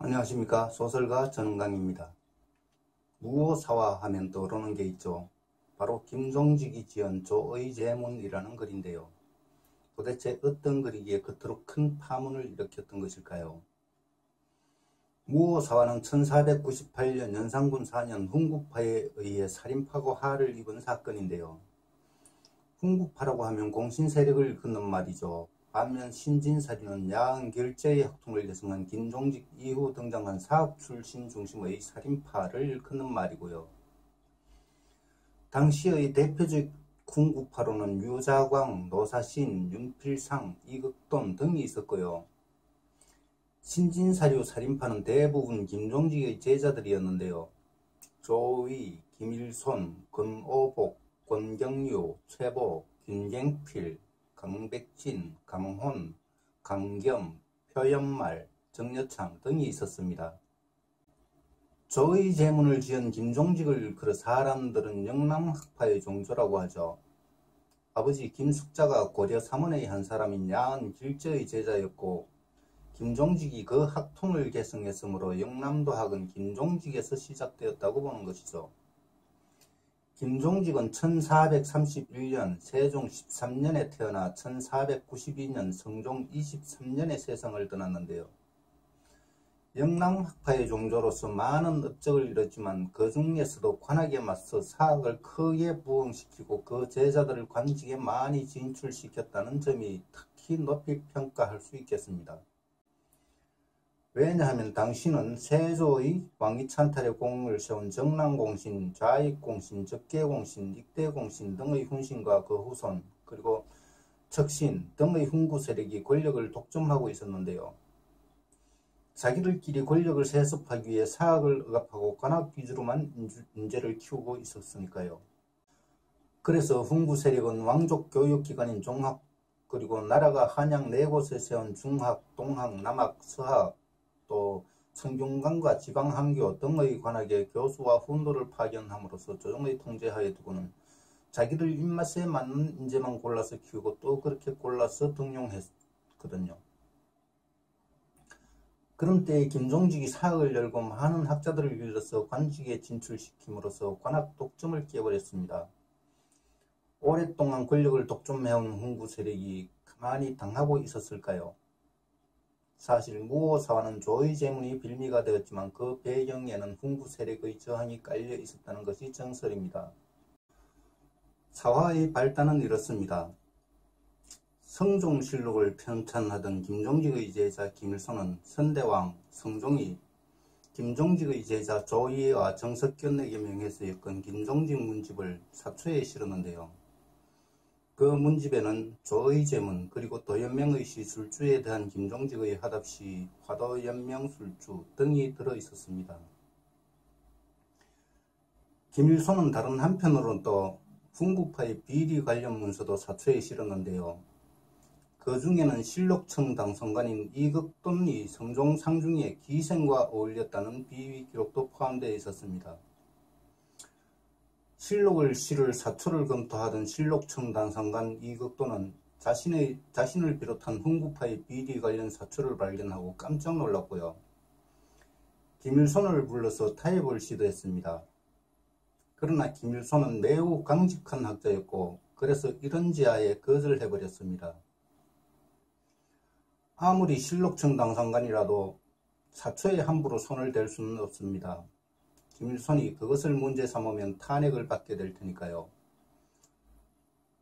안녕하십니까. 소설가 전은강입니다. 무오사화 하면 떠오르는 게 있죠. 바로 김종직이 지은 조의제문이라는 글인데요. 도대체 어떤 글이기에 그토록 큰 파문을 일으켰던 것일까요? 무오사화는 1498년 연산군 4년 훈구파에 의해 살인파고 화를 입은 사건인데요. 훈구파라고 하면 공신세력을 긋는 말이죠. 반면 신진사류는 야한 결제의 학통을 계승한 김종직 이후 등장한 사업 출신 중심의 살인파를 긋는 말이고요. 당시의 대표적 훈구파로는 유자광, 노사신, 윤필상, 이극돈 등이 있었고요. 신진사류 살인파는 대부분 김종직의 제자들이었는데요. 조의, 김일손, 권오복, 권경유, 최보, 김갱필, 강백진, 강혼, 강겸, 표연말, 정여창 등이 있었습니다. 조의제문을 지은 김종직을 그 사람들은 영남학파의 종조라고 하죠. 아버지 김숙자가 고려 삼원의 한 사람인 야한 길저의 제자였고 김종직이 그 학통을 계승했으므로 영남도학은 김종직에서 시작되었다고 보는 것이죠. 김종직은 1431년 세종 13년에 태어나 1492년 성종 23년에 세상을 떠났는데요. 영남학파의 종조로서 많은 업적을 이뤘지만 그 중에서도 관학에 맞서 사학을 크게 부흥시키고 그 제자들을 관직에 많이 진출시켰다는 점이 특히 높이 평가할 수 있겠습니다. 왜냐하면 당신은 세조의 왕위찬탈의 공을 세운 정랑공신, 좌익공신, 적계공신, 익대공신 등의 훈신과 그 후손, 그리고 척신 등의 훈구 세력이 권력을 독점하고 있었는데요. 자기들끼리 권력을 세습하기 위해 사학을 억압하고 관학 위주로만 인재를 키우고 있었으니까요. 그래서 훈구 세력은 왕족 교육기관인 종학, 그리고 나라가 한양 네 곳에 세운 중학, 동학, 남학, 서학, 또 성균관과 지방항교 등의 관학에 교수와 훈도를 파견함으로써 조정의 통제하에 두고는 자기들 입맛에 맞는 인재만 골라서 키우고 또 그렇게 골라서 등용했거든요. 그런 때에 김종직이 사학을 열고 많은 학자들을 길러서 관직에 진출시킴으로써 관학 독점을 깨버렸습니다. 오랫동안 권력을 독점해온 훈구 세력이 가만히 당하고 있었을까요? 사실 무오사화는 조의제문이 빌미가 되었지만 그 배경에는 훈구 세력의 저항이 깔려 있었다는 것이 정설입니다. 사화의 발단은 이렇습니다. 성종실록을 편찬하던 김종직의 제자 김일손은 선대왕 성종이 김종직의 제자 조의와 정석견에게 명해서 엮은 김종직 문집을 사초에 실었는데요. 그 문집에는 조의제문 그리고 도연명의 시술주에 대한 김종직의 화답시, 화도연명술주 등이 들어있었습니다. 김일손은 다른 한편으로는 또 훈구파의 비리 관련 문서도 사초에 실었는데요. 그 중에는 실록청 당선관인 이극돈이 성종 상중에 기생과 어울렸다는 비위 기록도 포함되어 있었습니다. 실록을 실을 사초를 검토하던 실록청 당상관 이극돈은 자신을 비롯한 훈구파의 비리 관련 사초를 발견하고 깜짝 놀랐고요. 김일손을 불러서 타협을 시도했습니다. 그러나 김일손은 매우 강직한 학자였고 그래서 이런지하에 거절해버렸습니다. 아무리 실록청 당상관이라도 사초에 함부로 손을 댈 수는 없습니다. 김일손이 그것을 문제 삼으면 탄핵을 받게 될 테니까요.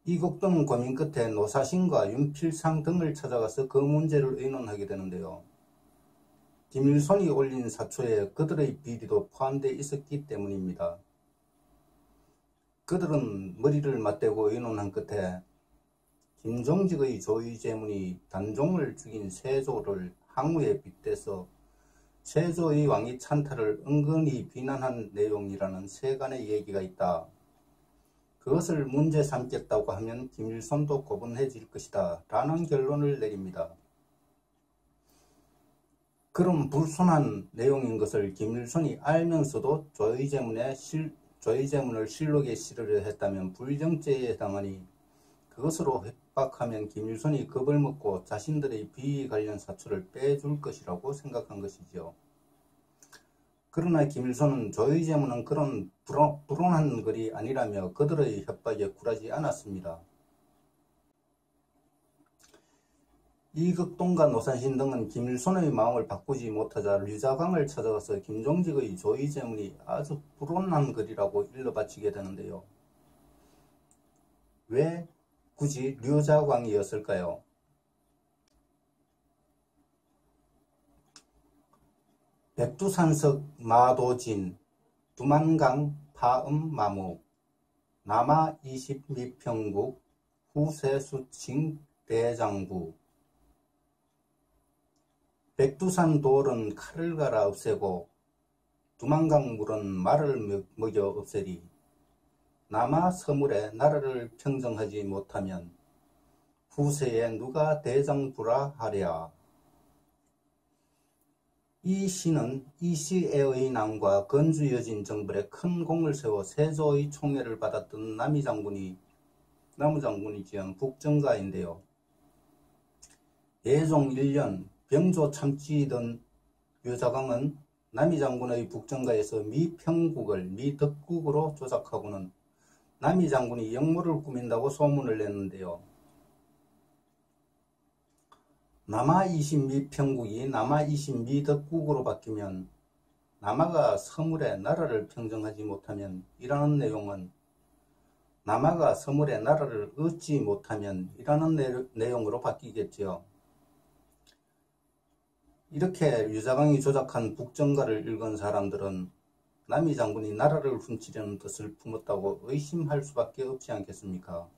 이극돈은 고민 끝에 노사신과 윤필상 등을 찾아가서 그 문제를 의논하게 되는데요. 김일손이 올린 사초에 그들의 비리도 포함되어 있었기 때문입니다. 그들은 머리를 맞대고 의논한 끝에 김종직의 조의제문이 단종을 죽인 세조를 항우에 빗대서 세조의 왕위 찬탈을 은근히 비난한 내용이라는 세간의 얘기가 있다. 그것을 문제 삼겠다고 하면 김일손도 고분해질 것이다. 라는 결론을 내립니다. 그럼 불순한 내용인 것을 김일손이 알면서도 조의제문을 실록에 실으려 했다면 불정죄에 해당하니 그것으로 협박하면 김일손이 겁을 먹고 자신들의 비위 관련 사초를 빼줄 것이라고 생각한 것이지요. 그러나 김일손은 조의제문은 그런 불온한 글이 아니라며 그들의 협박에 굴하지 않았습니다. 이극동과 노산신 등은 김일손의 마음을 바꾸지 못하자 류자광을 찾아가서 김종직의 조의제문이 아주 불온한 글이라고 일러바치게 되는데요. 왜 굳이 류자광이었을까요? 백두산석 마도진, 두만강 파음마무, 남하 20미평국, 후세수칭 대장부. 백두산 돌은 칼을 갈아 없애고 두만강 물은 말을 먹여 없애리. 남하 서물에 나라를 평정하지 못하면 후세에 누가 대장부라 하랴. 이 시는 이시애의 난과 건주여진 정벌에 큰 공을 세워 세조의 총애를 받았던 나무장군이 지은 북정가인데요. 예종 1년 병조 참지던 류자광은 남이장군의 북정가에서 미덕국으로 조작하고는 남이장군이 역모를 꾸민다고 소문을 냈는데요. 남하 20미평국이 남하 20미덕국으로 바뀌면 남하가 서물에 나라를 평정하지 못하면 이라는 내용은 남하가 서물에 나라를 얻지 못하면 이라는 내용으로 바뀌겠지요. 이렇게 류자광이 조작한 북정가를 읽은 사람들은 남이장군이 나라를 훔치려는 뜻을 품었다고 의심할 수밖에 없지 않겠습니까?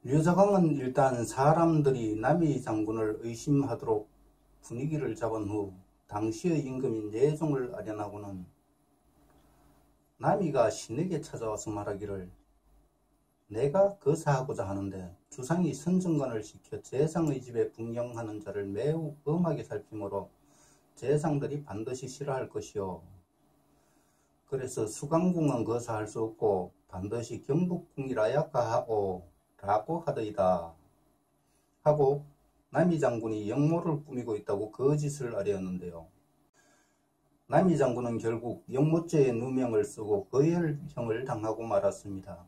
류자광은 일단 사람들이 남이장군을 의심하도록 분위기를 잡은 후 당시의 임금인 예종을 아련하고는 남이가 신에게 찾아와서 말하기를 내가 거사하고자 하는데 주상이 선정관을 시켜 재상의 집에 분경하는 자를 매우 엄하게 살피므로 재상들이 반드시 싫어할 것이요. 그래서 수강궁은 거사할 수 없고 반드시 경북궁이라야 가하오 라고 하더이다 하고 남이장군이 역모를 꾸미고 있다고 거짓을 아뢰었는데요. 남이장군은 결국 역모죄의 누명을 쓰고 거열형을 당하고 말았습니다.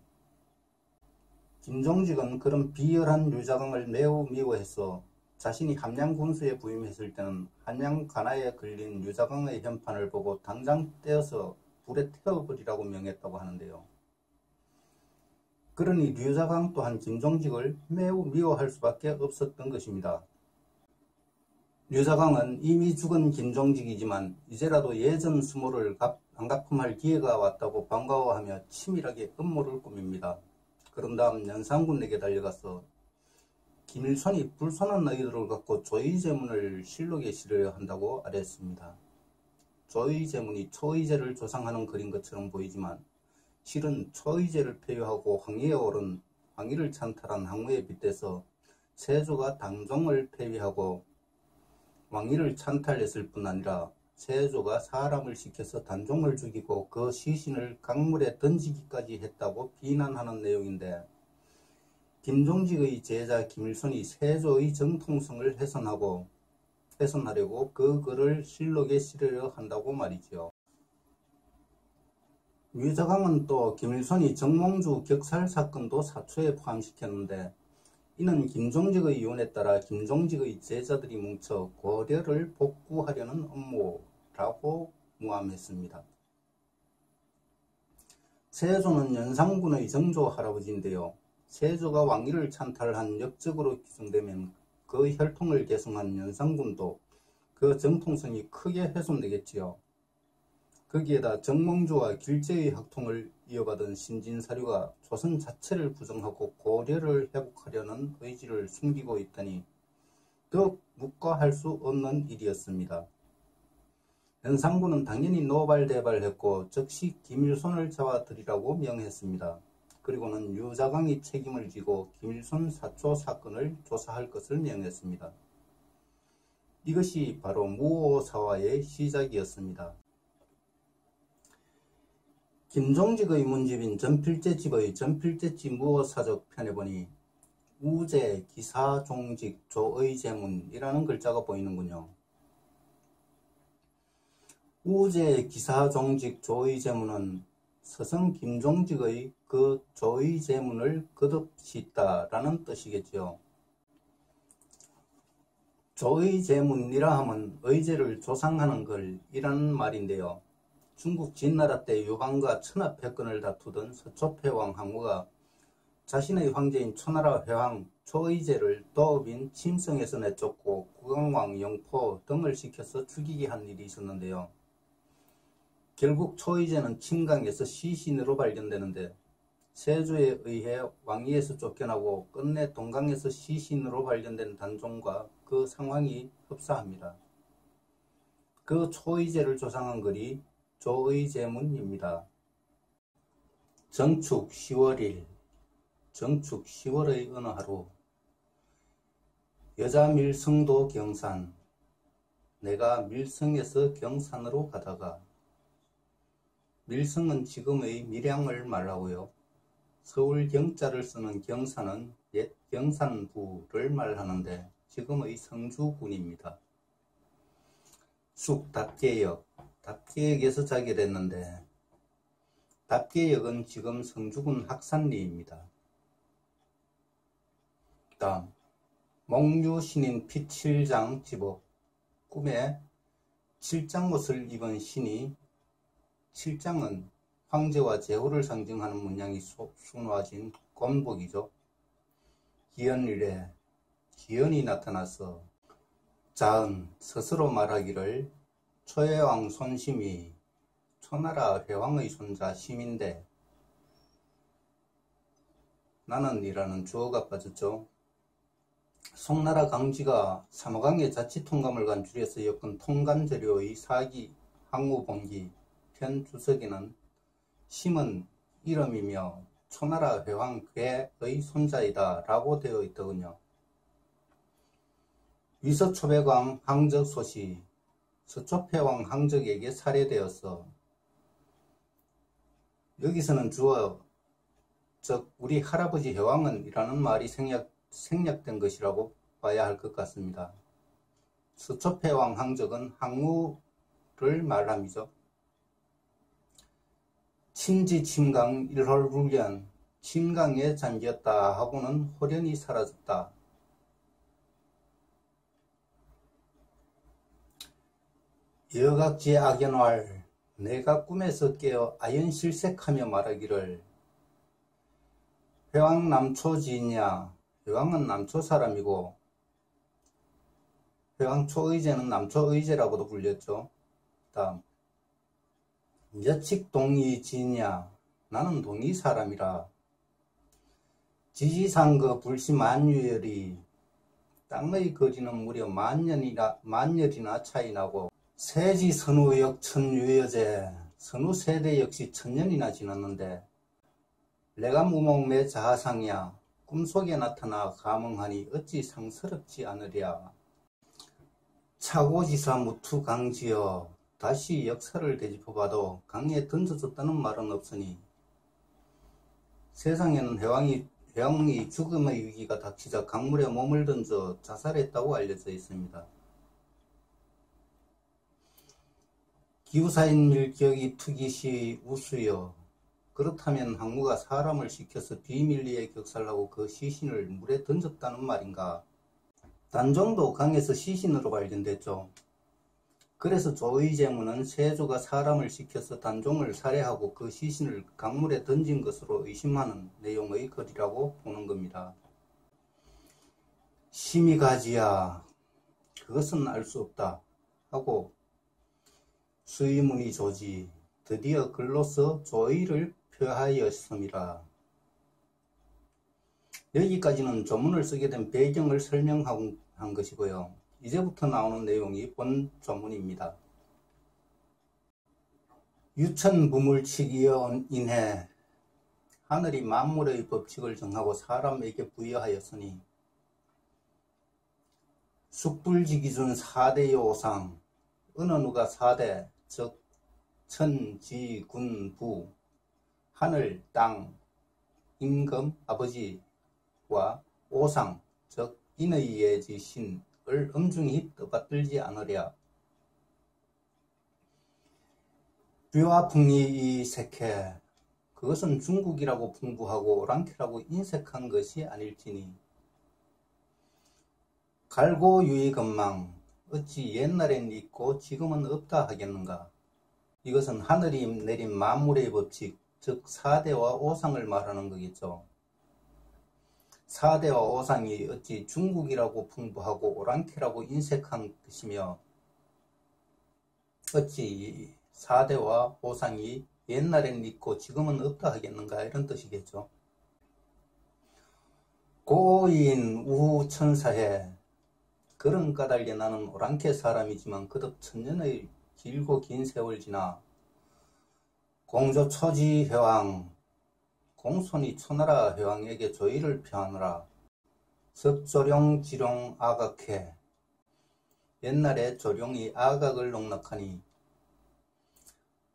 김종직은 그런 비열한 류자광을 매우 미워해서 자신이 함양 군수에 부임했을 때는 함양 관아에 걸린 류자광의 현판을 보고 당장 떼어서 불에 태워버리라고 명했다고 하는데요. 그러니 류자광 또한 김종직을 매우 미워할 수밖에 없었던 것입니다. 류자광은 이미 죽은 김종직이지만 이제라도 예전 수모를 안갚음할 기회가 왔다고 반가워하며 치밀하게 음모를 꾸밉니다. 그런 다음 연산군에게 달려가서 김일손이 불손한 너희들을 갖고 조의제문을 실록에 실어야 한다고 아뢰었습니다. 조의제문이 초의제를 조상하는 글인 것처럼 보이지만 실은 초의제를 폐위하고 황위에 오른 황위를 찬탈한 항우에 빗대서 세조가 당종을 폐위하고 왕위를 찬탈했을 뿐 아니라 세조가 사람을 시켜서 단종을 죽이고 그 시신을 강물에 던지기까지 했다고 비난하는 내용인데 김종직의 제자 김일손이 세조의 정통성을 훼손하려고 그 글을 실록에 실으려 한다고 말이지요. 류자광은 또 김일손이 정몽주 격살 사건도 사초에 포함시켰는데 이는 김종직의 유언에 따라 김종직의 제자들이 뭉쳐 고려를 복구하려는 음모라고 무함했습니다. 세조는 연산군의 정조 할아버지인데요. 세조가 왕위를 찬탈한 역적으로 규정되면 그 혈통을 계승한 연산군도 그 정통성이 크게 훼손되겠지요. 거기에다 정몽주와 길제의 학통을 이어받은 신진사류가 조선 자체를 부정하고 고려를 회복하려는 의지를 숨기고 있다니 더욱 묵과할 수 없는 일이었습니다. 연산군은 당연히 노발대발했고 즉시 김일손을 잡아들이라고 명했습니다. 그리고는 류자광이 책임을 지고 김일손 사초 사건을 조사할 것을 명했습니다. 이것이 바로 무오사화의 시작이었습니다. 김종직의 문집인 전필제집의 전필제집 무오사적 편에 보니 우제, 기사, 종직, 조의제문이라는 글자가 보이는군요. 우제 기사종직 조의제문은 서성 김종직의 그 조의제문을 거듭짓다라는 뜻이겠지요. 조의제문이라 하면 의제를 조상하는 걸이라는 말인데요. 중국 진나라 때 유방과 천하패권을 다투던 서초패왕 항우가 자신의 황제인 초나라 회왕 초의제를 도읍인 침성에서 내쫓고 국왕왕 영포 등을 시켜서 죽이게 한 일이 있었는데요. 결국 초의제는 침강에서 시신으로 발견되는데 세조에 의해 왕위에서 쫓겨나고 끝내 동강에서 시신으로 발견된 단종과 그 상황이 흡사합니다. 그 초의제를 조상한 글이 조의제문입니다. 정축 10월일, 정축 10월의 어느 하루, 여자 밀성도 경산, 내가 밀성에서 경산으로 가다가, 밀성은 지금의 밀양을 말하고요. 서울 경자를 쓰는 경산은 옛 경산부를 말하는데 지금의 성주군입니다. 쑥 답계역, 답계역에서 자게 됐는데 답계역은 지금 성주군 학산리입니다. 다음, 목류신인 피칠장 집업, 꿈에 칠장옷을 입은 신이, 칠장은 황제와 제후를 상징하는 문양이 수놓아진 곤복이죠. 기연일에 기연이 나타나서 자은 스스로 말하기를 초해왕 손심이 초나라 회왕의 손자 심인데, 나는 이라는 주어가 빠졌죠. 송나라 강지가 삼호강의 자치통감을 간주해서 엮은 통감재료의 사기 항우봉기 편주석에는 심은 이름이며 초나라 회왕 괴의 손자이다 라고 되어 있더군요. 위서초백왕 항적 소시 서초패왕 항적에게 살해되었어. 여기서는 주어, 즉 우리 할아버지 회왕은 이라는 말이 생략된 것이라고 봐야 할 것 같습니다. 서초패왕 항적은 항우를 말함이죠. 침지 침강 일홀불견, 침강에 잠겼다 하고는 호련히 사라졌다. 여각지 악연활, 내가 꿈에서 깨어 아연실색하며 말하기를 회왕 남초지이냐, 회왕은 남초 사람이고 회왕 초의제는 남초의제라고도 불렸죠. 다음, 여칙 동이지냐, 나는 동이 사람이라. 지지상거 불시 만유열이, 땅의 거리는 무려 만열이나 차이나고 세지 선우역 천유여제, 선우 세대 역시 천년이나 지났는데 내가 무목매 자하상이야, 꿈속에 나타나 감흥하니 어찌 상스럽지 않으랴. 차고지사 무투강지여, 다시 역사를 되짚어봐도 강에 던져졌다는 말은 없으니 세상에는 회왕이 죽음의 위기가 닥치자 강물에 몸을 던져 자살했다고 알려져 있습니다. 기우사인 밀격이 투기시 우수여, 그렇다면 항우가 사람을 시켜서 비밀리에 격살하고 그 시신을 물에 던졌다는 말인가? 단종도 강에서 시신으로 발견됐죠. 그래서 조의제문은 세조가 사람을 시켜서 단종을 살해하고 그 시신을 강물에 던진 것으로 의심하는 내용의 글이라고 보는 겁니다. 심의가지야, 그것은 알 수 없다 하고 수의문이 조지, 드디어 글로서 조의를 표하였음이라. 여기까지는 조문을 쓰게 된 배경을 설명한 것이고요. 이제부터 나오는 내용이 본 조문입니다. 유천부물치기여 인해, 하늘이 만물의 법칙을 정하고 사람에게 부여하였으니 숙불지기준 4대의 오상, 어느 누가 4대, 즉 천, 지, 군, 부, 하늘, 땅, 임금, 아버지와 오상, 즉 인의 예지, 신을 엄중히 떠받들지 않으랴. 뷰아풍이 이색해 그것은 중국이라고 풍부하고 오랑캐라고 인색한 것이 아닐지니 갈고유의건망 어찌 옛날엔 있고 지금은 없다 하겠는가. 이것은 하늘이 내린 만물의 법칙 즉 사대와 오상을 말하는 거겠죠. 사대와 오상이 어찌 중국이라고 풍부하고 오랑캐라고 인색한 것이며 어찌 사대와 오상이 옛날엔 있고 지금은 없다 하겠는가 이런 뜻이겠죠. 고인 우천사해 그런 까닭에 나는 오랑캐 사람이지만 그덕 천년의 길고 긴 세월 지나 공조 초지 회왕 공손히 초나라 회왕에게 조의를 표하느라 섭조룡 지룡 아각해 옛날에 조룡이 아각을 농락하니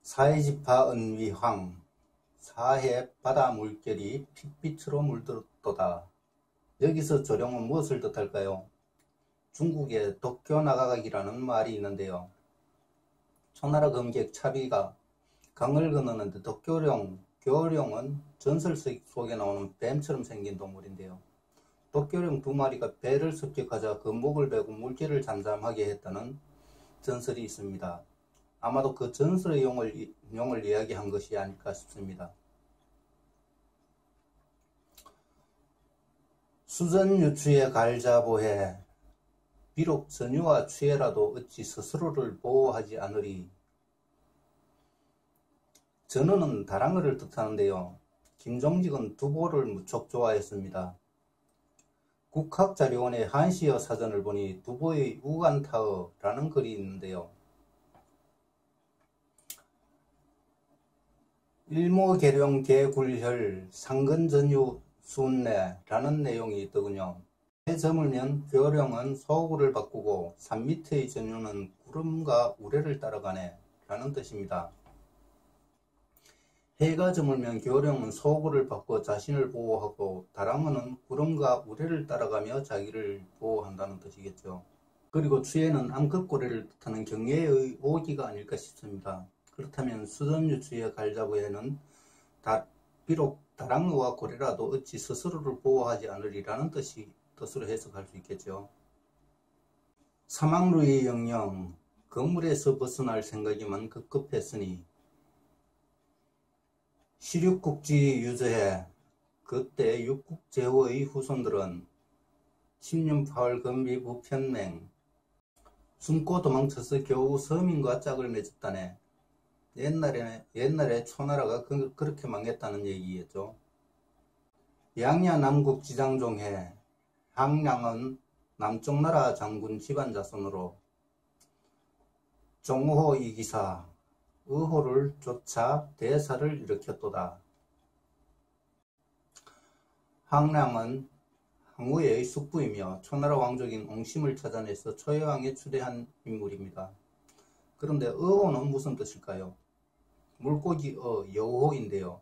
사해지파 은위황 사해 바다 물결이 핏빛으로 물들었도다. 여기서 조룡은 무엇을 뜻할까요? 중국에 독교나가각이라는 말이 있는데요. 초나라 검객 차비가 강을 건너는데 교룡은 전설 속에 나오는 뱀처럼 생긴 동물인데요. 독교룡 두 마리가 배를 습격하자 그 목을 베고 물길을 잠잠하게 했다는 전설이 있습니다. 아마도 그 전설의 용을 이야기한 것이 아닐까 싶습니다. 수전유추의 갈자보해 비록 전유와 추예라도 어찌 스스로를 보호하지 않으리. 전우는 다랑어를 뜻하는데요. 김종직은 두보를 무척 좋아했습니다. 국학자료원의 한시어 사전을 보니 두보의 우간타어라는 글이 있는데요. 일모계룡 개굴혈 상근전유 순내라는 내용이 있더군요. 해 저물면 교룡은 소구를 바꾸고 산 밑의 전유는 구름과 우레를 따라가네 라는 뜻입니다. 해가 저물면 교룡은 소구를 바꿔 자신을 보호하고 다랑어는 구름과 우레를 따라가며 자기를 보호한다는 뜻이겠죠. 그리고 추예는 암컷고래를 뜻하는 경예의 오기가 아닐까 싶습니다. 그렇다면 수전유추의 갈자부에는 비록 다랑어와 고래라도 어찌 스스로를 보호하지 않으리라는 뜻으로 해석할 수 있겠죠. 사망루의 영영 건물에서 벗어날 생각이만 급급했으니 시륙국지 유저해 그때 육국제후의 후손들은 10년 8월 건비 부편맹 숨고 도망쳐서 겨우 서민과 짝을 맺었다네. 옛날에 초나라가 그렇게 망했다는 얘기겠죠. 양야 남국 지장종해 항량은 남쪽 나라 장군 집안 자손으로 종호 이기사 의호를 쫓아 대사를 일으켰도다. 항량은 항우의 숙부이며 초나라 왕족인 옹심을 찾아내서 초여왕에 추대한 인물입니다. 그런데 의호는 무슨 뜻일까요? 물고기 여호인데요.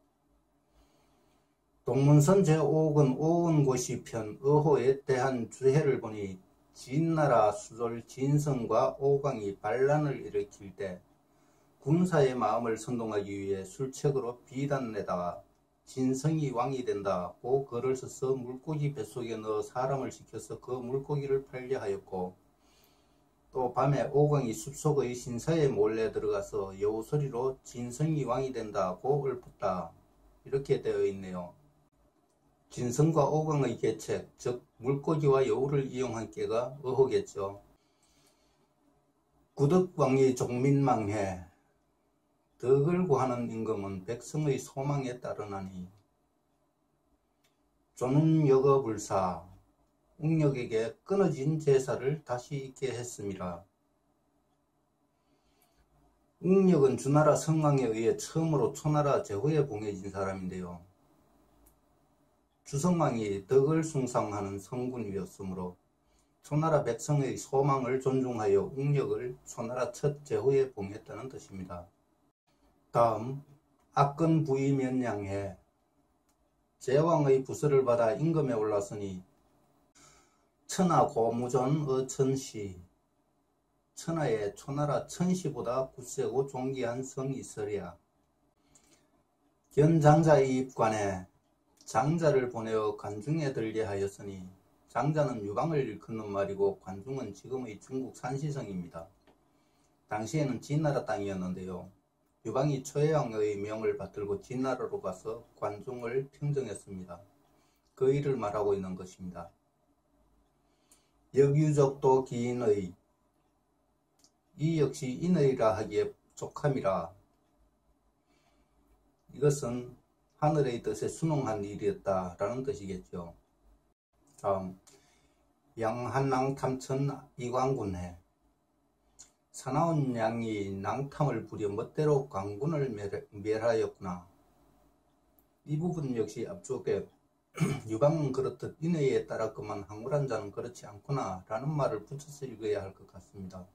동문선 제5권 오은고시편 의호에 대한 주해를 보니 진나라 수졸 진성과 오광이 반란을 일으킬 때 군사의 마음을 선동하기 위해 술책으로 비단내다가 진성이 왕이 된다고 글을 써서 물고기 뱃속에 넣어 사람을 시켜서 그 물고기를 팔려 하였고 또 밤에 오광이 숲속의 신사에 몰래 들어가서 여우소리로 진성이 왕이 된다고 읊었다. 이렇게 되어 있네요. 진성과 오광의 계책, 즉 물고기와 여우를 이용한 꾀가 의호겠죠. 구덕왕이 종민망해 덕을 구하는 임금은 백성의 소망에 따르나니 존운여거불사 웅력에게 끊어진 제사를 다시 있게 했음이라. 웅력은 주나라 성왕에 의해 처음으로 초나라 제후에 봉해진 사람인데요. 주성왕이 덕을 숭상하는 성군이었으므로 초나라 백성의 소망을 존중하여 웅력을 초나라 첫 제후에 봉했다는 뜻입니다. 다음 악근 부위면양해 제왕의 부서를 받아 임금에 올랐으니 천하 고무존 어천시 천하에 초나라 천시보다 굳세고 존귀한 성이 있으랴. 견장자의 입관에 장자를 보내어 관중에 들게 하였으니 장자는 유방을 일컫는 말이고 관중은 지금의 중국 산시성입니다. 당시에는 진나라 땅이었는데요. 유방이 초해왕의 명을 받들고 진나라로 가서 관중을 평정했습니다. 그 일을 말하고 있는 것입니다. 역유적도 기인의, 이 역시 인의라 하기에 족함이라. 이것은 하늘의 뜻에 순응한 일이었다라는 뜻이겠죠. 다음, 양한낭 탐천 이광군해. 사나운 양이 낭탐을 부려 멋대로 광군을 멸하였구나. 이 부분 역시 앞쪽에 유방은 그렇듯 인의에 따랐건만 황홀한 자는 그렇지 않구나 라는 말을 붙여서 읽어야 할 것 같습니다.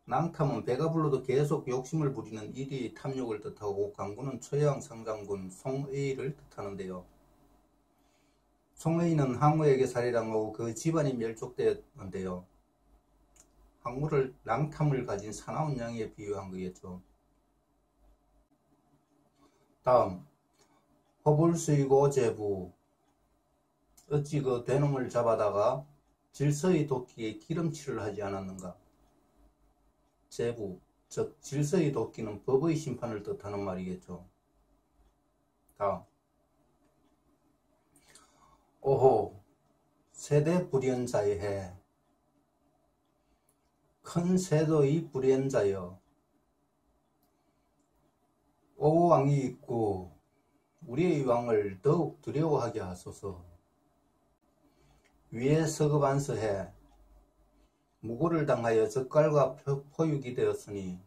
낭탐은 배가 불러도 계속 욕심을 부리는 일이 탐욕을 뜻하고 광군은 초해왕 상장군 송의를 뜻하는데요. 송의는 항우에게 살해당하고 그 집안이 멸족되었는데요. 항우를 낭탐을 가진 사나운 양에 비유한 거겠죠. 다음, 허불수이고 제부. 어찌 그 되놈을 잡아다가 질서의 도끼에 기름칠을 하지 않았는가. 제부, 즉 질서의 도끼는 법의 심판을 뜻하는 말이겠죠. 다음, 오호, 세대 불연자의 해. 큰 세도의 불연자여. 오왕이 있고 우리의 왕을 더욱 두려워하게 하소서. 위에 서급안서해. 무고를 당하여 적갈과 포육이 되었으니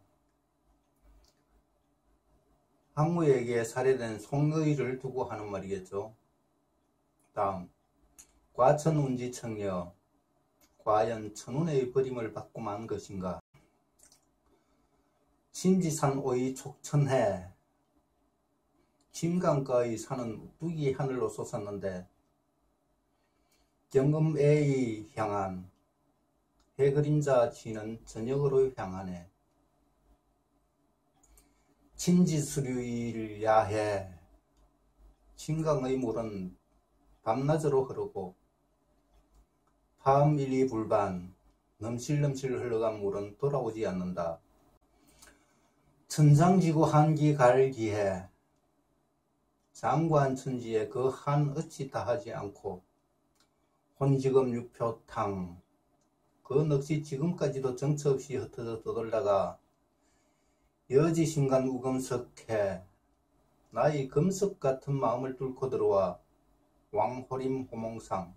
항우에게 살해된 송의를 두고 하는 말이겠죠. 다음, 과천운지청여. 과연 천운의 버림을 받고 만 것인가. 신지산오의 촉천해. 김강가의 산은 우뚝이 하늘로 솟았는데 경금애의 향한 해그림자 지는 저녁으로 향하네. 친지수류일 야해. 진강의 물은 밤낮으로 흐르고 파음일리 불반. 넘실넘실 흘러간 물은 돌아오지 않는다. 천장지구 한기 갈기해. 장구한 천지에 그 한 어찌 다하지 않고 혼지금 육표탕. 그 넋이 지금까지도 정처 없이 흩어져 떠돌다가 여지신간 우금석해. 나의 금석 같은 마음을 뚫고 들어와 왕호림 호몽상.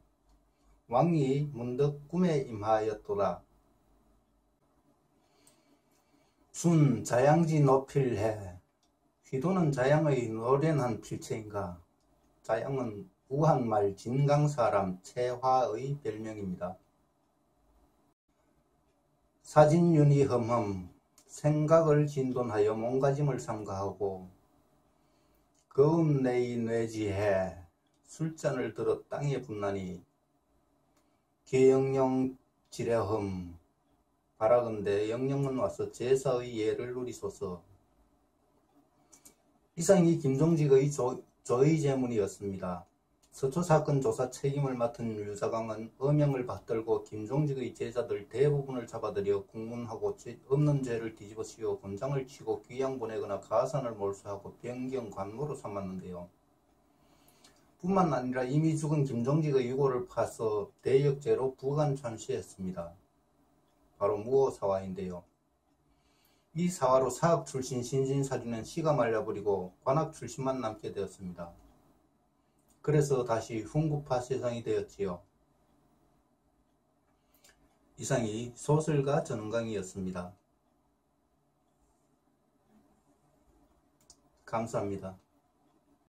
왕이 문득 꿈에 임하였도다. 순 자양지 노필해. 휘도는 자양의 노련한 필체인가. 자양은 우한말 진강사람 채화의 별명입니다. 사진윤이 흠흠. 생각을 진돈하여 몸가짐을 삼가하고 거음내의 뇌지해. 술잔을 들어 땅에 붓나니 계영령 지뢰흠. 바라건대 영령은 와서 제사의 예를 누리소서. 이상이 김종직의 조의 제문이었습니다. 서초사건 조사 책임을 맡은 유사강은 어명을 받들고 김종직의 제자들 대부분을 잡아들여 국문하고 없는 죄를 뒤집어 씌워 곤장을 치고 귀양 보내거나 가산을 몰수하고 변경 관노로 삼았는데요. 뿐만 아니라 이미 죽은 김종직의 유고를 파서 대역죄로 부관传시했습니다. 바로 무호사화인데요. 이 사화로 사학 출신 신진사리는 씨가 말려버리고 관학 출신만 남게 되었습니다. 그래서 다시 훈구파 세상이 되었지요. 이상이 소설가 전은강이었습니다. 감사합니다.